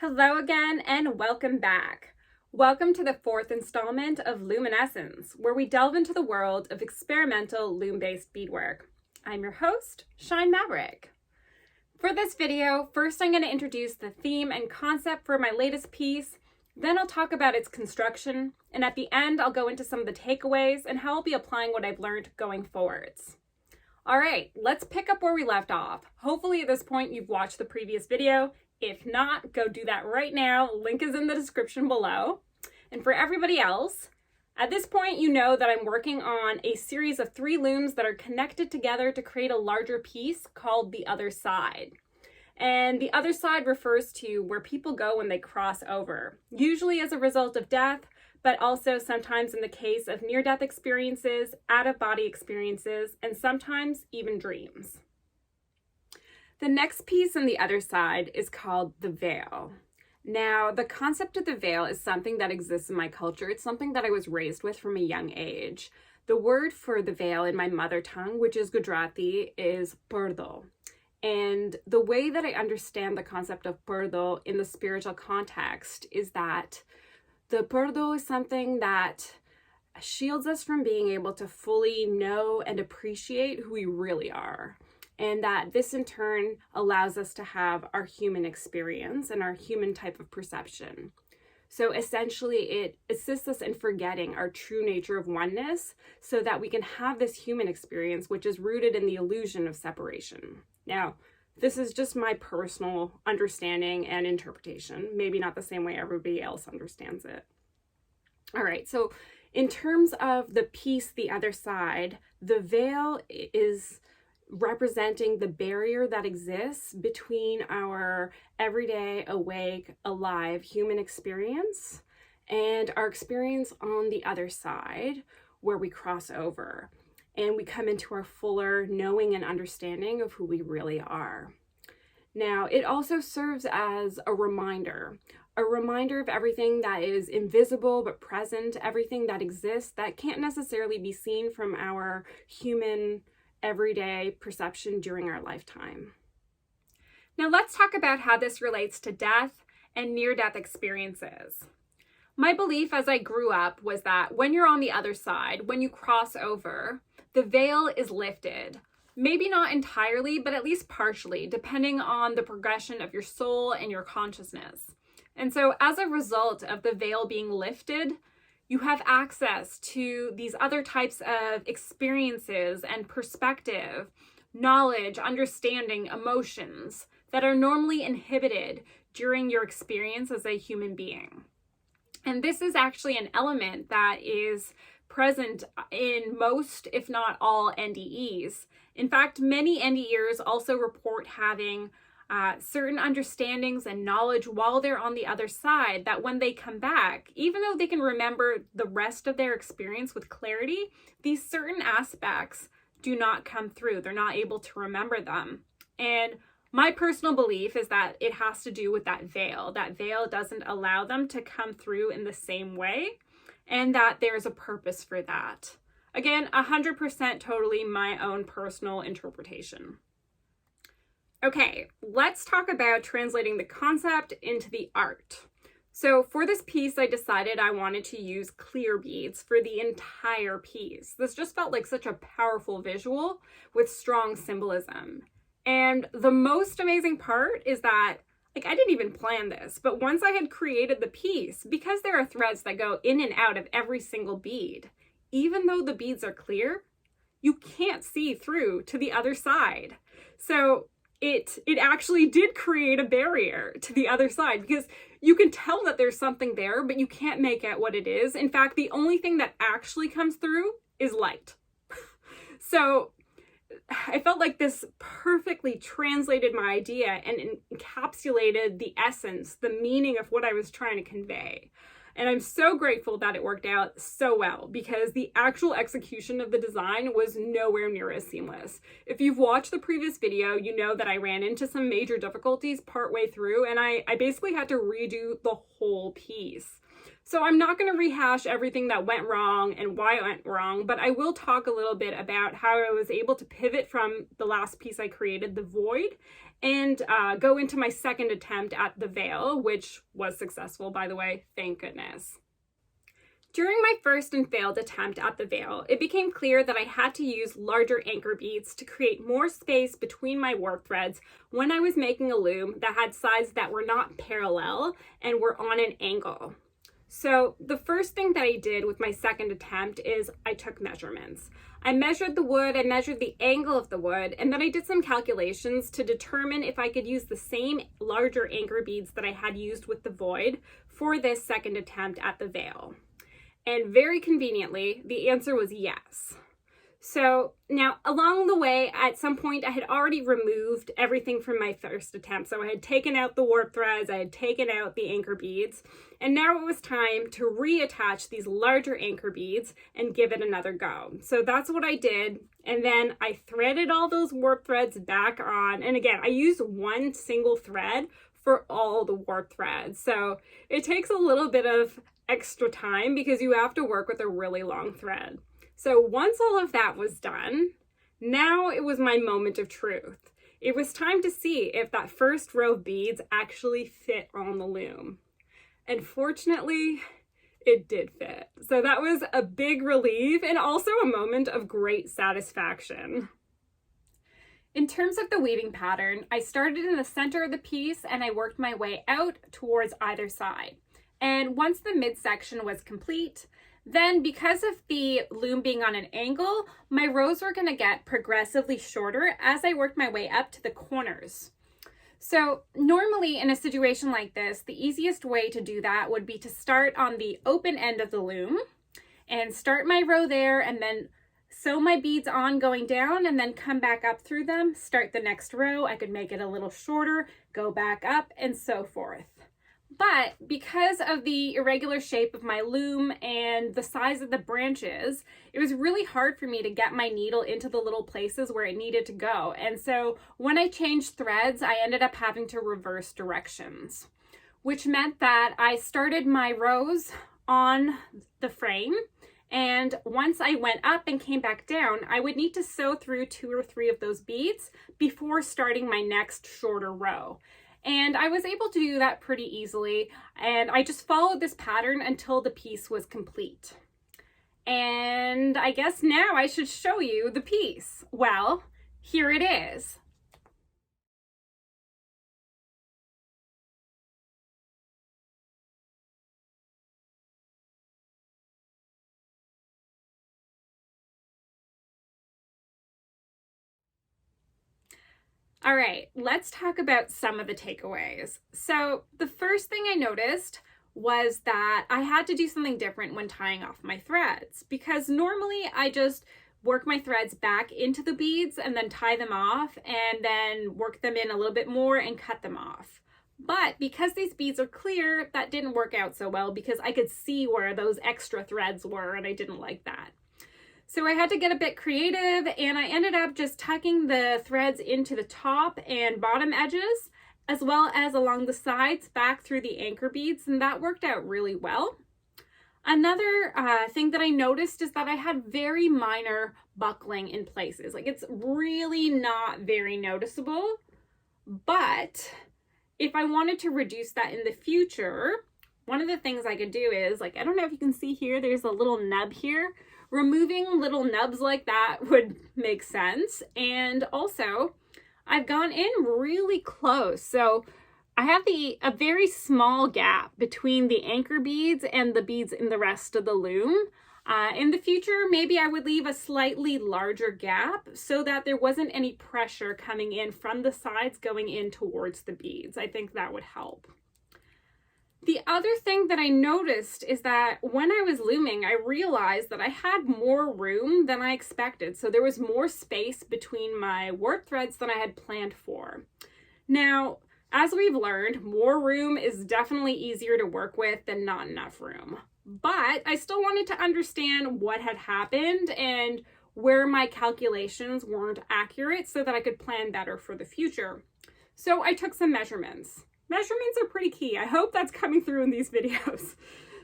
Hello again and welcome back. Welcome to the fourth installment of Loom-in-essence, where we delve into the world of experimental loom-based beadwork. I'm your host, Maverick. For this video, first I'm going to introduce the theme and concept for my latest piece, then I'll talk about its construction, and at the end I'll go into some of the takeaways and how I'll be applying what I've learned going forwards. Alright, let's pick up where we left off. Hopefully at this point you've watched the previous video. If not, go do that right now. Link is in the description below. And for everybody else, at this point you know that I'm working on a series of 3 looms that are connected together to create a larger piece called the other side. And the other side refers to where people go when they cross over, usually as a result of death, but also sometimes in the case of near-death experiences, out-of-body experiences, and sometimes even dreams. The next piece on the other side is called the veil. Now, the concept of the veil is something that exists in my culture. It's something that I was raised with from a young age. The word for the veil in my mother tongue, which is Gujarati, is pardo. And the way that I understand the concept of pardo in the spiritual context is that the pardo is something that shields us from being able to fully know and appreciate who we really are. And that this in turn allows us to have our human experience and our human type of perception. So essentially it assists us in forgetting our true nature of oneness so that we can have this human experience which is rooted in the illusion of separation. Now, this is just my personal understanding and interpretation, maybe not the same way everybody else understands it. All right, so in terms of the piece, the other side, the veil is representing the barrier that exists between our everyday, awake, alive human experience and our experience on the other side where we cross over and we come into our fuller knowing and understanding of who we really are. Now, it also serves as a reminder of everything that is invisible but present, everything that exists that can't necessarily be seen from our human everyday perception during our lifetime. Now let's talk about how this relates to death and near-death experiences. My belief as I grew up was that when you're on the other side, when you cross over, the veil is lifted. Maybe not entirely, but at least partially, depending on the progression of your soul and your consciousness. And so as a result of the veil being lifted, you have access to these other types of experiences and perspective, knowledge, understanding, emotions that are normally inhibited during your experience as a human being. And this is actually an element that is present in most, if not all, NDEs. In fact, many NDErs also report having certain understandings and knowledge while they're on the other side that when they come back, even though they can remember the rest of their experience with clarity, these certain aspects do not come through. They're not able to remember them. And my personal belief is that it has to do with that veil. That veil doesn't allow them to come through in the same way, and that there's a purpose for that. Again, 100% totally my own personal interpretation. Okay, let's talk about translating the concept into the art. So for this piece, I decided I wanted to use clear beads for the entire piece. This just felt like such a powerful visual with strong symbolism. And the most amazing part is that, I didn't even plan this, but once I had created the piece, because there are threads that go in and out of every single bead, even though the beads are clear, you can't see through to the other side. So it actually did create a barrier to the other side because you can tell that there's something there, but you can't make out what it is. In fact, the only thing that actually comes through is light. So I felt like this perfectly translated my idea and encapsulated the essence, the meaning of what I was trying to convey. And I'm so grateful that it worked out so well because the actual execution of the design was nowhere near as seamless. If you've watched the previous video, you know that I ran into some major difficulties partway through and I basically had to redo the whole piece. So I'm not going to rehash everything that went wrong and why it went wrong, but I will talk a little bit about how I was able to pivot from the last piece I created, the void, and go into my second attempt at the veil, which was successful, by the way, thank goodness. During my first and failed attempt at the veil, it became clear that I had to use larger anchor beads to create more space between my warp threads when I was making a loom that had sides that were not parallel and were on an angle. So the first thing that I did with my second attempt is I took measurements. I measured the wood, I measured the angle of the wood, and then I did some calculations to determine if I could use the same larger anchor beads that I had used with the void for this second attempt at the veil. And very conveniently, the answer was yes. So now along the way, at some point, I had already removed everything from my first attempt. So I had taken out the warp threads, I had taken out the anchor beads, and now it was time to reattach these larger anchor beads and give it another go. So that's what I did. And then I threaded all those warp threads back on. And again, I used one single thread for all the warp threads. So it takes a little bit of extra time because you have to work with a really long thread. So once all of that was done, now it was my moment of truth. It was time to see if that first row of beads actually fit on the loom. And fortunately, it did fit. So that was a big relief and also a moment of great satisfaction. In terms of the weaving pattern, I started in the center of the piece and I worked my way out towards either side. And once the midsection was complete, then because of the loom being on an angle, my rows were going to get progressively shorter as I worked my way up to the corners. So normally in a situation like this, the easiest way to do that would be to start on the open end of the loom and start my row there and then sew my beads on going down and then come back up through them, start the next row. I could make it a little shorter, go back up, and so forth. But because of the irregular shape of my loom and the size of the branches, it was really hard for me to get my needle into the little places where it needed to go. And so when I changed threads, I ended up having to reverse directions, which meant that I started my rows on the frame. And once I went up and came back down, I would need to sew through 2 or 3 of those beads before starting my next shorter row. And I was able to do that pretty easily. And I just followed this pattern until the piece was complete. And I guess now I should show you the piece. Well, here it is. All right, let's talk about some of the takeaways. So the first thing I noticed was that I had to do something different when tying off my threads, because normally I just work my threads back into the beads and then tie them off and then work them in a little bit more and cut them off. But because these beads are clear, that didn't work out so well because I could see where those extra threads were and I didn't like that. So I had to get a bit creative and I ended up just tucking the threads into the top and bottom edges, as well as along the sides back through the anchor beads, and that worked out really well. Another thing that I noticed is that I had very minor buckling in places. Like, it's really not very noticeable, but if I wanted to reduce that in the future, one of the things I could do is, like, I don't know if you can see here, there's a little nub here. Removing little nubs like that would make sense. And also, I've gone in really close. So I have a very small gap between the anchor beads and the beads in the rest of the loom. In the future, maybe I would leave a slightly larger gap so that there wasn't any pressure coming in from the sides going in towards the beads. I think that would help. The other thing that I noticed is that when I was looming, I realized that I had more room than I expected. So there was more space between my warp threads than I had planned for. Now, as we've learned, more room is definitely easier to work with than not enough room. But I still wanted to understand what had happened and where my calculations weren't accurate so that I could plan better for the future. So I took some measurements. Measurements are pretty key. I hope that's coming through in these videos.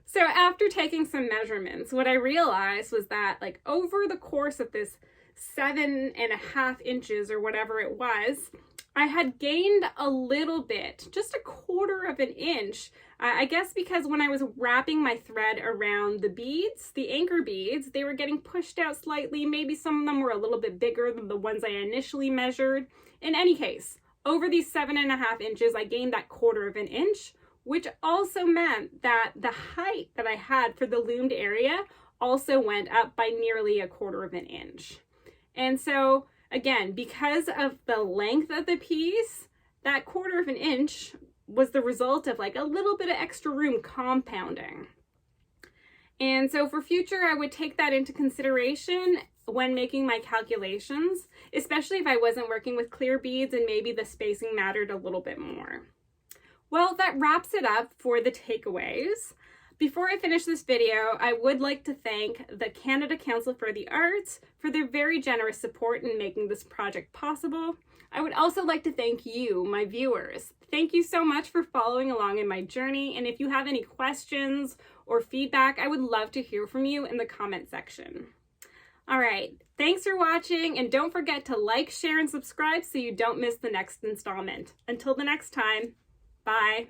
So after taking some measurements, what I realized was that, like, over the course of this 7.5 inches or whatever it was, I had gained a little bit, just 1/4 of an inch. I guess because when I was wrapping my thread around the beads, the anchor beads, they were getting pushed out slightly. Maybe some of them were a little bit bigger than the ones I initially measured. In any case, over these 7.5 inches, I gained that 1/4 of an inch, which also meant that the height that I had for the loomed area also went up by nearly 1/4 of an inch. And so, again, because of the length of the piece, that 1/4 of an inch was the result of like a little bit of extra room compounding. And so for future, I would take that into consideration when making my calculations, especially if I wasn't working with clear beads and maybe the spacing mattered a little bit more. Well, that wraps it up for the takeaways. Before I finish this video, I would like to thank the Canada Council for the Arts for their very generous support in making this project possible. I would also like to thank you, my viewers. Thank you so much for following along in my journey, and if you have any questions or feedback, I would love to hear from you in the comment section. All right, thanks for watching, and don't forget to like, share, and subscribe so you don't miss the next installment. Until the next time, bye.